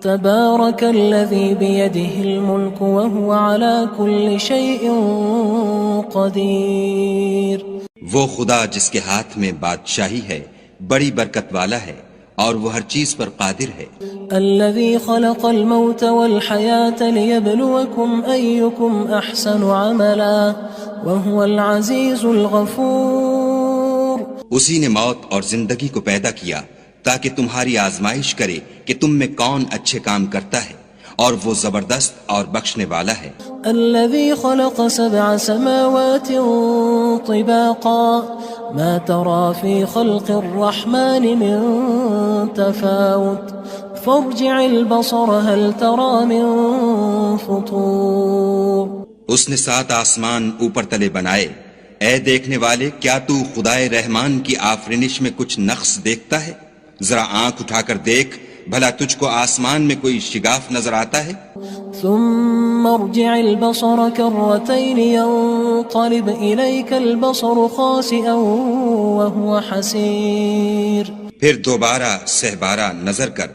تبارك الذي بيده الملك وهو على كل شيء قدير. وہ خدا جس کے ہاتھ میں بادشاہی ہے بڑی برکت والا ہے اور وہ ہر چیز پر قادر ہے. الذي خلق الموت والحياة ليبلوكم أيكم أحسن عملا وهو العزيز الغفور. اسی نے موت اور زندگی کو پیدا کیا تاکہ تمہاری آزمائش کرے کہ تم میں کون اچھے کام کرتا ہے اور وہ زبردست اور بخشنے والا ہے. الذي خلق 7 سماوات طباقا ما ترى في خلق الرحمن من تفاوت فارجع البصر هل ترى من فطور. اس نے 7 آسمان اوپر تلے بنائے. اے دیکھنے والے، کیا تو خدائے رحمان کی آفرینش میں کچھ نقص دیکھتا ہے؟ ذرا آنکھ اٹھا کر دیکھ، بھلا تجھ کو آسمان میں کوئی شگاف نظر آتا ہے؟ ثم ارجع البصر كرتين ينقلب إليك البصر خاسئا وهو حسير. پھر دوبارہ سہبارہ نظر کر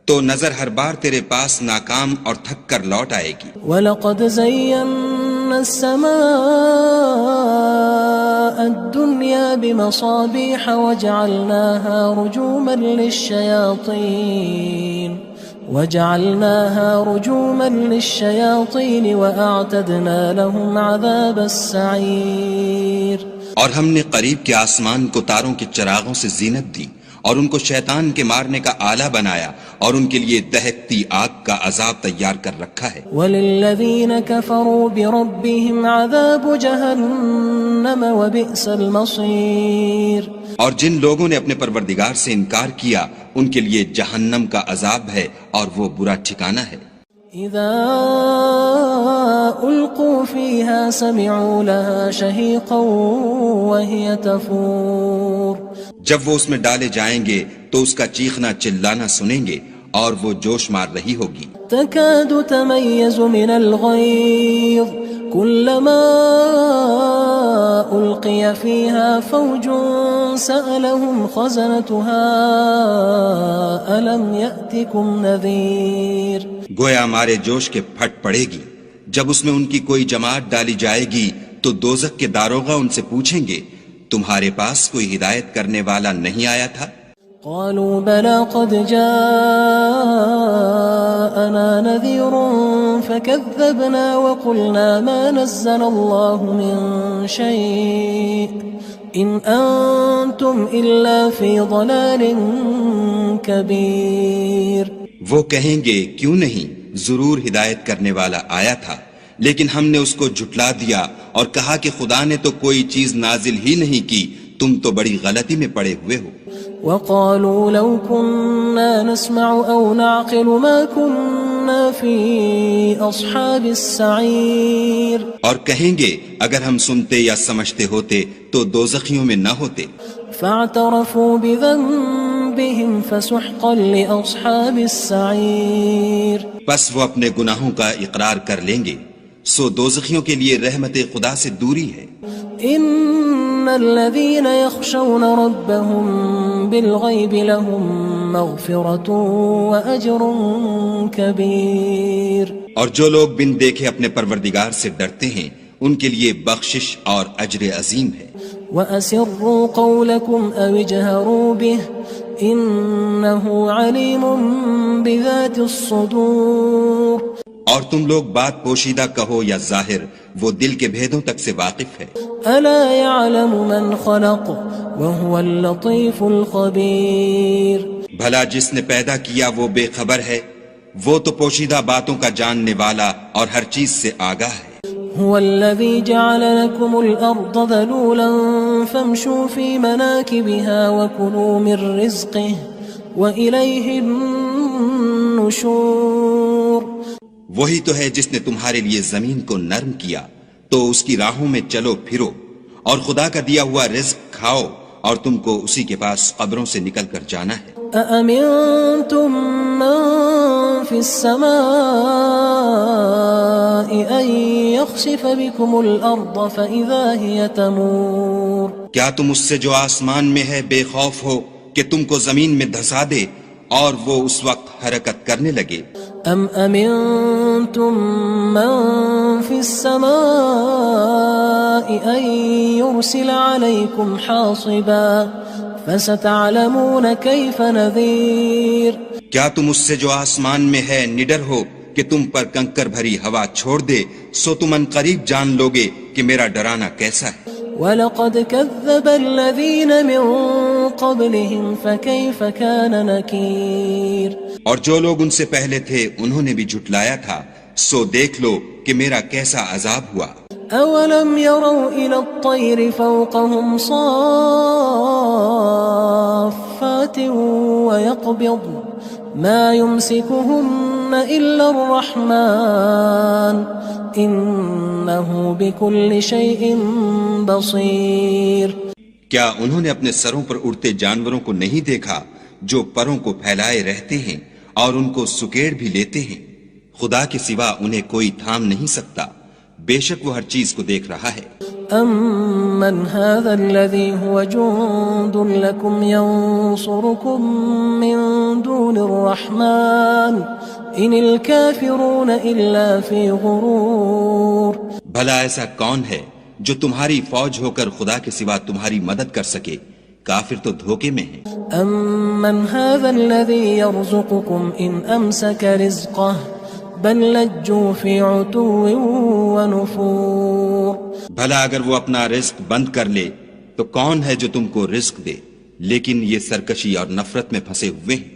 تو نظر ہر بار تیرے پاس ناکام اور تھک کر لوٹ آئے گی. وَلَقَدْ زَيَّنَّا السَّمَاءَ الدُّنْيَا بِمَصَابِيحَ وَجَعَلْنَاهَا رُجُومًا لِلشَّيَاطِينِ وَأَعْتَدْنَا لَهُمْ عَذَابَ السَّعِيرِ. اور ہم نے قریب کے آسمان کو تاروں کے چراغوں سے زینت دی اور ان کو شیطان کے مارنے کا آلہ بنایا اور ان کے لیے دہکتی آگ کا عذاب تیار کر رکھا ہے. وَلِلَّذِينَ كَفَرُوا بِرَبِّهِمْ عَذَابُ جَهَنَّمَ وَبِئْسَ الْمَصِيرُ. اور جن لوگوں نے اپنے پروردگار سے انکار کیا ان کے لیے جہنم کا عذاب ہے اور وہ برا ٹھکانہ ہے. اذا القوا فيها سمعوا لها شهيقا وهي تفور. جب وہ اس میں ڈالے جائیں گے تو اس کا چیخنا چلانا سنیں گے اور وہ جوش مار رہی ہوگی. تكاد تميز من الغيظ كلما ألقي فيها فوج سألهم خزنتها ألم يأتكم نذير. گویا مارے جوش کے پھٹ پڑے گی. جب اس میں ان کی کوئی جماعت ڈالی جائے گی تو دوزخ کے داروغہ ان سے پوچھیں گے تمہارے پاس کوئی ہدایت کرنے والا نہیں آیا تھا؟ قالوا بلى قد جاءنا نذير فكذبنا وقلنا ما نزل الله من شيء إن أنتم إلا في ضلال كبير. وہ کہیں گے کیوں نہیں، ضرور ہدایت کرنے والا آیا تھا، لیکن ہم نے اس کو جھٹلا دیا اور کہا کہ خدا نے تو کوئی چیز نازل ہی نہیں کی، تم تو بڑی غلطی میں پڑے ہوئے ہو. وقالوا لو كنا نسمع أو نعقل ما كنا في أصحاب السعير. اور کہیں گے اگر ہم سنتے یا سمجھتے ہوتے تو دوزخیوں میں نہ ہوتے. فاعترفوا بذنبهم فسحقا لأصحاب السعير. پس وہ اپنے گناہوں کا اقرار کر لیں گے، سو دوزخیوں کے لیے رحمت خدا سے دوری ہے. ان الذين يخشون ربهم بالغيب لهم مغفرة واجر كبير. اور جو لوگ بن دیکھے اپنے پروردگار سے ڈرتے ہیں ان کے لیے بخشش اور اجر عظیم ہے. واسروا قولكم او اجهروا به انه عليم بذات الصدور. اور تم لوگ بات پوشیدہ کہو یا ظاہر، وہ دل کے بھیدوں تک سے واقف ہے. الا يعلم من خلق وهو اللطيف الخبير. بھلا جس نے پیدا کیا وہ بے خبر ہے، وہ تو پوشیدہ باتوں کا جاننے والا اور ہر چیز سے آگاہ ہے. هو الذي جعل لكم الأرض ذلولا فامشوا في مناكبها وكلوا من رزقه وإليه النشور. وہی تو ہے جس نے تمہارے لیے زمین کو نرم کیا تو اس کی راہوں میں چلو پھرو اور خدا کا دیا ہوا رزق کھاؤ اور تم کو اسی کے پاس قبروں سے نکل کر جانا ہے. أأمنتم من في السماء أن يخسف بكم الأرض فإذا هي تمور. کیا تم اس سے جو آسمان میں ہے بے خوف ہو کہ تم کو زمین میں دھسا دے اور وہ اس وقت حرکت کرنے لگے. ام امنتم من في السماء ان يرسل عليكم حاصبا فستعلمون كيف نذير. کیا تم اس سے جو آسمان میں ہے نڈر ہو کہ تم پر کنکر بھری ہوا چھوڑ دے؟ سو تم ان قریب جان لوگے کہ میرا ڈرانا کیسا ہے. وَلَقَدْ كَذَّبَ الَّذِينَ مِن قَبْلِهِمْ فَكَيْفَ كَانَ نَكِيرٌ. اور جو لوگ ان سے پہلے تھے انہوں نے بھی جھٹلایا تھا، سو دیکھ لو کہ میرا کیسا عذاب ہوا. أَوَلَمْ يَرَوْا إِلَى الطَّيْرِ فَوْقَهُمْ صَافَّاتٍ وَيَقْبِضْنَ مَا يُمْسِكُهُنَّ إِلَّا الرَّحْمَنُ إِنَّهُ بِكُلِّ شَيْءٍ بَصِيرٌ. کیا انہوں نے اپنے سروں پر اڑتے جانوروں کو نہیں دیکھا جو پروں کو پھیلائے رہتے ہیں اور ان کو سکیڑ بھی لیتے ہیں؟ خدا کے سوا انہیں کوئی تھام نہیں سکتا، بے شک وہ ہر چیز کو دیکھ رہا ہے. أَمَّنْ هَذَا الَّذِي هُوَ جُندٌ لَكُمْ يَنصُرُكُم مِّن دُونِ الرَّحْمَنِ إِنِ الْكَافِرُونَ إِلَّا فِي غُرُورٍ. بھلا ایسا کون ہے جو تمہاری فوج ہو کر خدا کے سوا تمہاری مدد کر سکے؟ کافر تو دھوکے میں ہیں. أَمَّنْ هَذَا الَّذِي يَرْزُقُكُمْ إِنْ أَمْسَكَ رِزْقَهُ بل لجوا فی عتو ونفور. بھلا اگر وہ اپنا رزق بند کر لے تو کون ہے جو تم کو رزق دے؟ لیکن یہ سرکشی اور نفرت میں پھنسے ہوئے ہیں.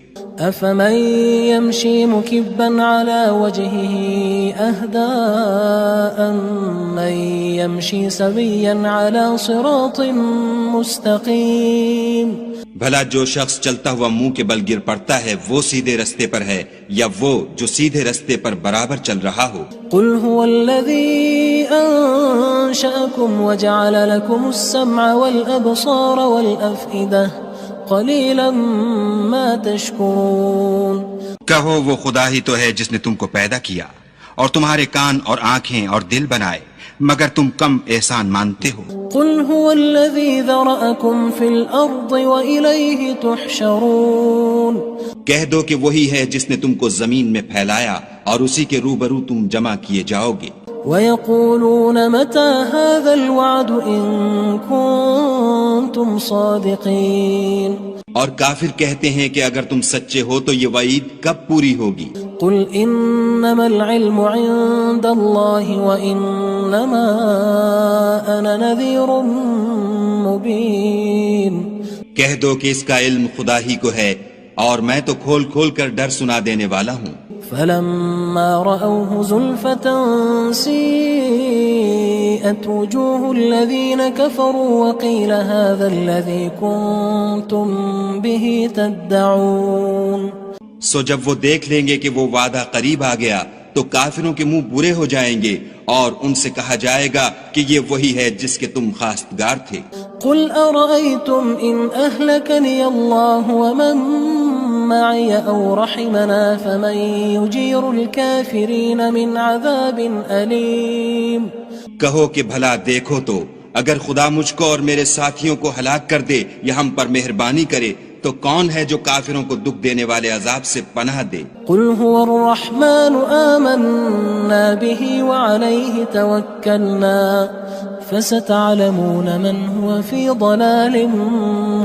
افمن يمشي مكبا على وجهه اهدى من يمشي سويا على صراط مستقيم. بھلا جو شخص چلتا ہوا منہ کے بل گر پڑتا ہے وہ سیدھے رستے پر ہے یا وہ جو سیدھے رستے پر برابر چل رہا ہو؟ قل هو الذي انشأكم وجعل لكم السمع والابصار والافئدة قلیلا ما تشکرون. کہو وہ خدا ہی تو ہے جس نے تم کو پیدا کیا اور تمہارے کان اور آنکھیں اور دل بنائے، مگر تم کم احسان مانتے ہو. قل هو الذي ذرأكم في الارض وإليه تحشرون. کہہ دو کہ وہی ہے جس نے تم کو زمین میں پھیلایا اور اسی کے روبرو تم جمع کیے جاؤ گے. وَيَقُولُونَ مَتَى هَذَا الْوَعْدُ إِن كُنتُمْ صَادِقِينَ. اور کافر کہتے ہیں کہ اگر تم سچے ہو تو یہ وعید کب پوری ہوگی؟ قُلْ إِنَّمَا الْعِلْمُ عِندَ اللَّهِ وَإِنَّمَا أَنَا نَذِيرٌ مُبِينٌ. کہہ دو کہ اس کا علم خدا ہی کو ہے اور میں تو کھول کھول کر ڈر سنا دینے والا ہوں. فلما رأوه زلفة سيئت وجوه الذين كفروا وقيل هذا الذي كنتم به تدعون. سو جب وہ دیکھ لیں گے کہ وہ وعدہ قریب آ گیا تو کافروں کے منہ برے ہو جائیں گے اور ان سے کہا جائے گا کہ یہ وہی ہے جس کے تم خواستگار تھے. قل أرأيتم إن أهلكني الله ومن معي أو رحمنا فمن يجير الكافرين من عذاب أليم. کہو کہ بھلا دیکھو تو اگر خدا مجھ کو اور میرے ساتھیوں کو ہلاک کر دے یا ہم پر مہربانی کرے تو کون ہے جو کافروں کو دکھ دینے والے عذاب سے پناہ دے؟ قل هو الرحمن آمنا به وعليه توكلنا فستعلمون من هو في ضلال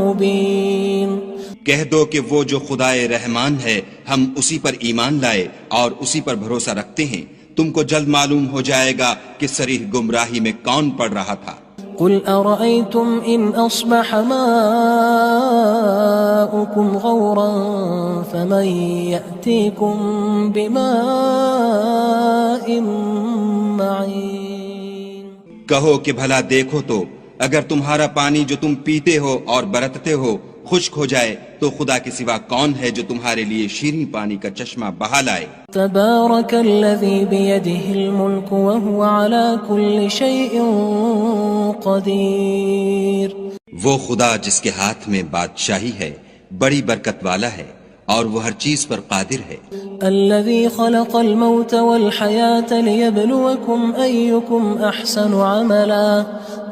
مبين. کہہ دو کہ وہ جو خدائے رحمان ہے ہم اسی پر ایمان لائے اور اسی پر بھروسہ رکھتے ہیں، تم کو جلد معلوم ہو جائے گا کہ صریح گمراہی میں کون پڑ رہا تھا. قل أرأيتم إن أصبح ماؤكم غورا فمن يأتيكم بماء معين. کہو کہ بھلا دیکھو تو اگر تمہارا پانی جو تم پیتے ہو اور برتتے ہو خشک ہو جائے تو خدا کے سوا کون ہے جو تمہارے لیے شیریں پانی کا چشمہ بہا لائے. تبارك الذي بيده الملك وهو على كل شيء قدير. وہ خدا جس کے ہاتھ میں بادشاہی ہے بڑی برکت والا ہے اور وہ ہر چیز پر قادر ہے. الذي خلق الموت والحياة ليبلوكم أيكم أحسن عملا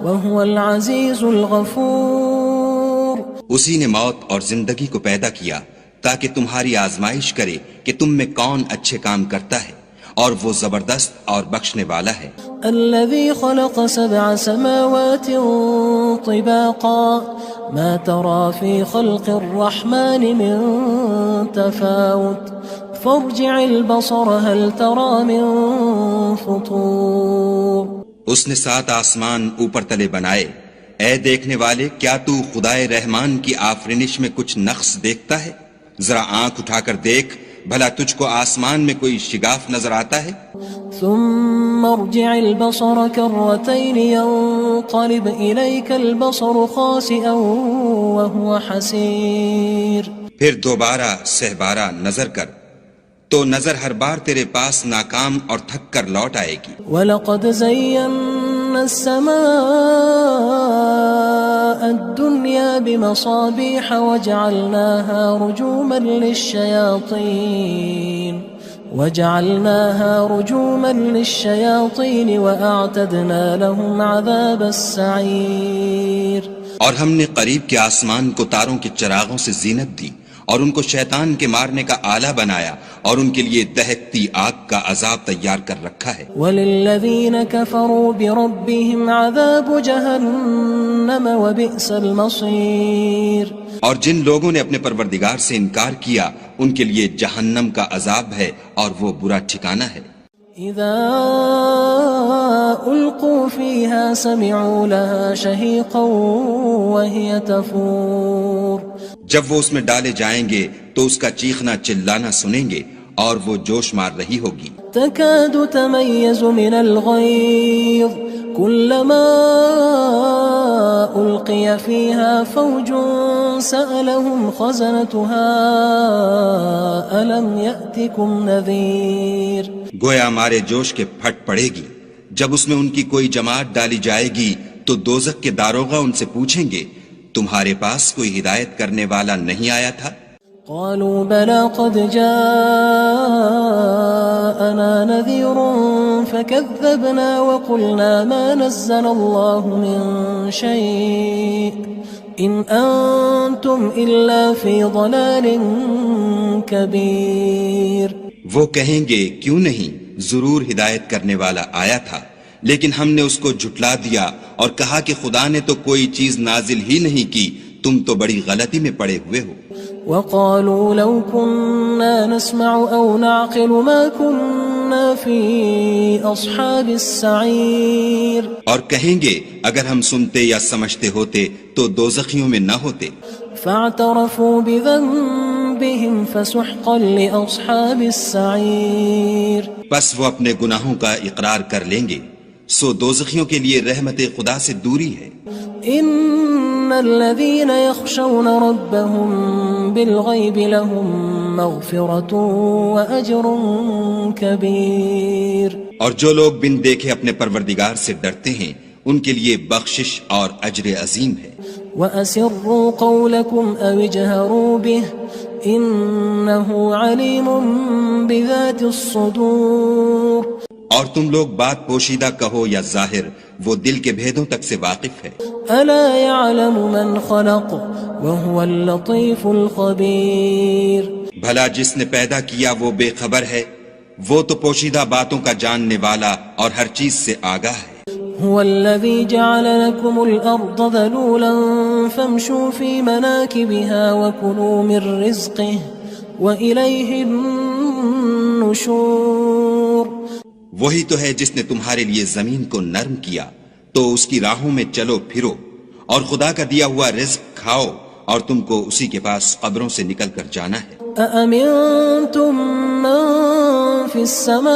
وهو العزيز الغفور. اسی نے موت اور زندگی کو پیدا کیا تاکہ تمہاری آزمائش کرے کہ تم میں کون اچھے کام کرتا ہے، اور وہ زبردست اور بخشنے والا ہے۔ الذي خلق 7 سماوات طباقا ما ترى في خلق الرحمن من تفاوت فارجع البصر هل ترى من فطور۔ اس نے 7 آسمان اوپر تلے بنائے، اے دیکھنے والے کیا تو خدائے رحمان کی آفرینش میں کچھ نقص دیکھتا ہے؟ ذرا آنکھ اٹھا کر دیکھ، بھلا تجھ کو آسمان میں کوئی شگاف نظر آتا ہے؟ ثم ارجع البصر كرتين ينقلب إليك البصر خاسئا وهو حسير۔ پھر دوبارہ سہبارہ نظر کر تو نظر ہر بار تیرے پاس ناکام اور تھک کر لوٹ آئے گی۔ وَلَقَدْ زَيَّنَّا السَّمَاءَ الدُّنْيَا بِمَصَابِيحَ وَجَعَلْنَاهَا رُجُومًا لِلشَّيَاطِينِ وَأَعْتَدْنَا لَهُمْ عَذَابَ السَّعِيرِ۔ اور ہم نے قریب کے آسمان کو تاروں کے چراغوں سے زینت دی، اور ان کو شیطان کے مارنے کا آلہ بنایا، اور ان کے لیے دہکتی آگ کا عذاب تیار کر رکھا ہے۔ وَلِلَّذِينَ كَفَرُوا بِرَبِّهِمْ عَذَابُ جَهَنَّمَ وَبِئْسَ الْمَصِيرُ۔ اور جن لوگوں نے اپنے پروردگار سے انکار کیا ان کے لیے جہنم کا عذاب ہے، اور وہ برا ٹھکانہ ہے۔ اذا القوا فيها سمعوا لها شهيقا وهي تفور۔ جب وہ اس میں ڈالے جائیں گے تو اس کا چیخنا چلانا سنیں گے، اور وہ جوش مار رہی ہوگی۔ تكاد تميز من الغيظ كلما ألقي فيها فوج سألهم خزنتها ألم يأتكم نذير۔ گویا ہمارے جوش کے پھٹ پڑے گی جب اس میں ان کی کوئی جماعت ڈالی جائے گی تو دوزخ کے داروغہ ان سے پوچھیں گے تمہارے پاس کوئی ہدایت کرنے والا نہیں آیا تھا؟ قالوا بلى قد جاءنا نذير فكذبنا وقلنا ما نزل الله من شيء إن أنتم إلا في ضلال كبير۔ وہ کہیں گے کیوں نہیں، ضرور ہدایت کرنے والا آیا تھا، لیکن ہم نے اس کو جھٹلا دیا اور کہا کہ خدا نے تو کوئی چیز نازل ہی نہیں کی، تم تو بڑی غلطی میں پڑے ہوئے ہو۔ وقالوا لو كنا نسمع أو نعقل ما كنا في أصحاب السعير۔ اور کہیں گے اگر ہم سنتے یا سمجھتے ہوتے تو دوزخیوں میں نہ ہوتے۔ فاعترفوا بذنبهم فسحقا لأصحاب السعير۔ بس وہ اپنے گناہوں کا اقرار کر لیں گے، سو دوزخیوں کے لیے رحمت خدا سے دوری ہے۔ ان الذين يخشون ربهم بالغيب لهم مغفرة واجر كبير۔ اور جو لوگ بن دیکھے اپنے پروردگار سے ڈرتے ہیں ان کے لیے بخشش اور اجر عظیم ہے۔ واسروا قولكم او اجهروا به انه عليم بذات الصدور۔ اور تم لوگ بات پوشیدہ کہو یا ظاہر، وہ دل کے بھیدوں تک سے واقف ہے۔ الا يعلم من خلق وهو اللطيف الخبير۔ بھلا جس نے پیدا کیا وہ بے خبر ہے، وہ تو پوشیدہ باتوں کا جاننے والا اور ہر چیز سے آگاہ ہے۔ هو الذي جعل لكم الأرض ذلولا فامشوا في مناكبها وكلوا من رزقه وإليه النشور۔ وہی تو ہے جس نے تمہارے لیے زمین کو نرم کیا تو اس کی راہوں میں چلو پھرو، اور خدا کا دیا ہوا رزق کھاؤ، اور تم کو اسی کے پاس قبروں سے نکل کر جانا ہے۔ أأمنتم من في السماء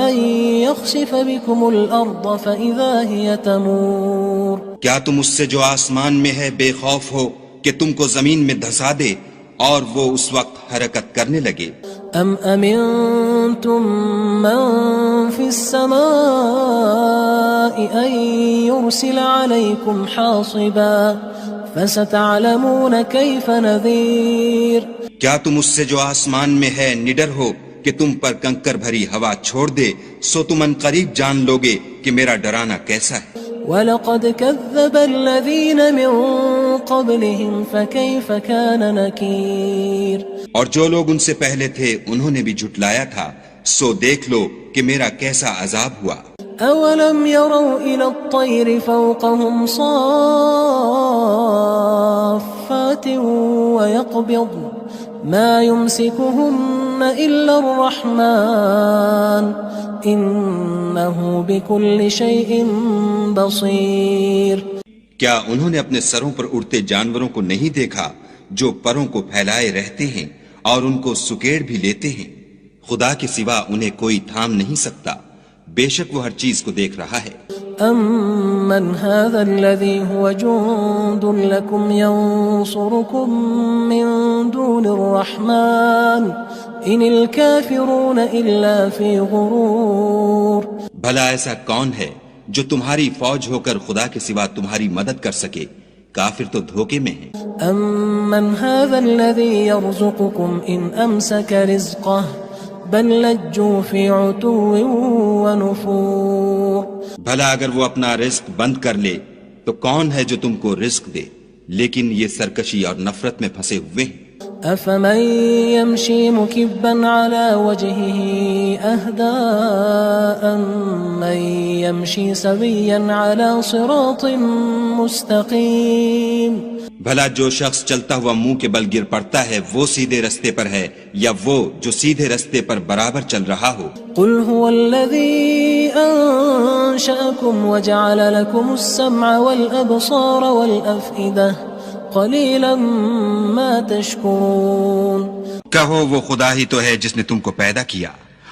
أن يخسف بكم الأرض فإذا هي تمور۔ کیا تم اس سے جو آسمان میں ہے بے خوف ہو کہ تم کو زمین میں دھسا دے اور وہ اس وقت حرکت کرنے لگے؟ ام امنتم من في السماء ان يرسل عليكم حاصبا فستعلمون كيف نذير۔ کیا تم اس سے جو آسمان میں ہے نڈر ہو کہ تم پر کنکر بھری ہوا چھوڑ دے، سو تم ان قریب جان لوگے کہ میرا ڈرانا کیسا ہے۔ وَلَقَدْ كَذَّبَ الَّذِينَ مِن قبلهم فكيف كان نكير اور جو لوگ ان سے پہلے تھے انہوں نے بھی جھٹلایا تھا، سو دیکھ لو کہ میرا کیسا عذاب ہوا۔ أولم يروا إلى الطير فوقهم صافات ويقبض ما يمسكهن إلا الرحمن إنه بكل شيء بصير۔ کیا انہوں نے اپنے سروں پر اڑتے جانوروں کو نہیں دیکھا جو پروں کو پھیلائے رہتے ہیں اور ان کو سکیڑ بھی لیتے ہیں؟ خدا کے سوا انہیں کوئی تھام نہیں سکتا، بے شک وہ ہر چیز کو دیکھ رہا ہے۔ أَمَّنْ هَذَا الَّذِي هُوَ جُندٌ لَكُمْ يَنصُرُكُم مِّن دُونِ الرَّحْمَنِ إِنِ الْكَافِرُونَ إِلَّا فِي غُرُورٍ۔ بھلا ایسا کون ہے جو تمہاری فوج ہو کر خدا کے سوا تمہاری مدد کر سکے؟ کافر تو دھوکے میں ہیں۔ أَمَّنْ هَذَا الَّذِي يَرْزُقُكُمْ إِنْ أَمْسَكَ رِزْقَهُ بل لجوا فی عتو ونفور۔ بھلا اگر وہ اپنا رزق بند کر لے تو کون ہے جو تم کو رزق دے، لیکن یہ سرکشی اور نفرت میں پھنسے ہوئے ہیں۔ افمن يمشي مكبا على وجهه اهدى امن يمشي سويا على صراط مستقيم۔ بھلا جو شخص چلتا ہوا منہ کے بل گر پڑتا ہے وہ سیدھے رستے پر ہے یا وہ جو سیدھے رستے پر برابر چل رہا ہو؟ قل هو الذي انشأكم وجعل لكم السمع والابصار والافئدة قلیلا ما تشکرون۔ کہو وہ خدا ہی تو ہے جس نے تم کو پیدا کیا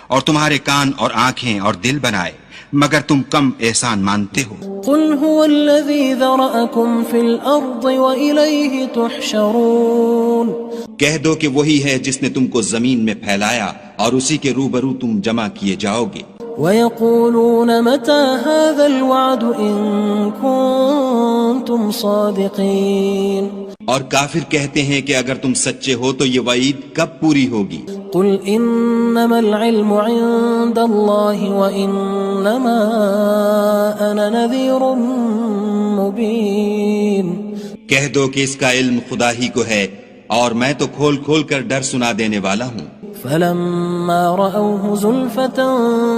اور تمہارے کان اور آنکھیں اور دل بنائے، مگر تم کم احسان مانتے ہو۔ قل هو الذی ذرأکم فی الارض وإلیہ تحشرون۔ کہہ دو کہ وہی ہے جس نے تم کو زمین میں پھیلایا اور اسی کے روبرو تم جمع کیے جاؤ گے۔ وَيَقُولُونَ مَتَى هَذَا الْوَعْدُ إِن كُنتُمْ صَادِقِينَ۔ اور کافر کہتے ہیں کہ اگر تم سچے ہو تو یہ وعید کب پوری ہوگی؟ قُلْ إِنَّمَا الْعِلْمُ عِندَ اللَّهِ وَإِنَّمَا أَنَا نَذِيرٌ مُبِينٌ۔ کہہ دو کہ اس کا علم خدا ہی کو ہے اور میں تو کھول کھول کر ڈر سنا دینے والا ہوں۔ فلما رأوه زلفة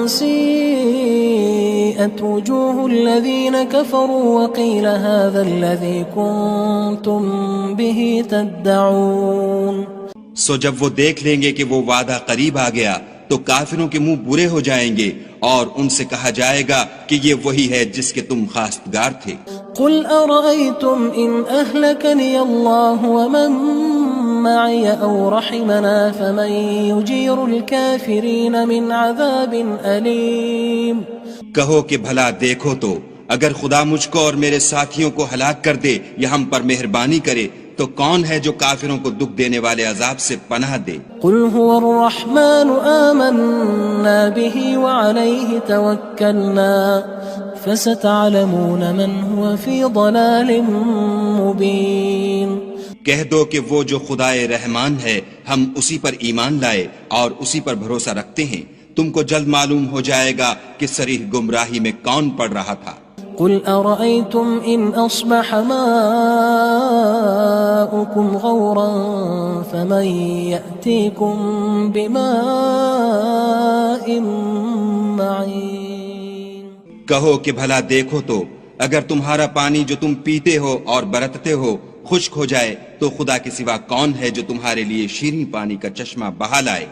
سيئت وجوه الذين كفروا وقيل هذا الذي كنتم به تدعون۔ سو جب وہ دیکھ لیں گے کہ وہ وعدہ قریب آ گیا تو کافروں کے منہ برے ہو جائیں گے اور ان سے کہا جائے گا کہ یہ وہی ہے جس کے تم خواستگار تھے۔ قل أرأيتم إن أهلكني الله ومن معي أو رحمنا فمن يجير الكافرين من عذاب أليم۔ کہو کہ بھلا دیکھو تو اگر خدا مجھ کو اور میرے ساتھیوں کو ہلاک کر دے یا ہم پر مہربانی کرے تو کون ہے جو کافروں کو دکھ دینے والے عذاب سے پناہ دے؟ قل هو الرحمن آمنا به وعليه توكلنا فستعلمون من هو في ضلال مبين۔ کہہ دو کہ وہ جو خدائے رحمان ہے ہم اسی پر ایمان لائے اور اسی پر بھروسہ رکھتے ہیں، تم کو جلد معلوم ہو جائے گا کہ صریح گمراہی میں کون پڑ رہا تھا۔ قل أرأيتم إن أصبح ماؤكم غورا فمن يأتيكم بماء معين۔ کہو کہ بھلا دیکھو تو اگر تمہارا پانی جو تم پیتے ہو اور برتتے ہو خشک ہو جائے تو خدا کے سوا کون ہے جو تمہارے لیے شیریں پانی کا چشمہ بہا لائے؟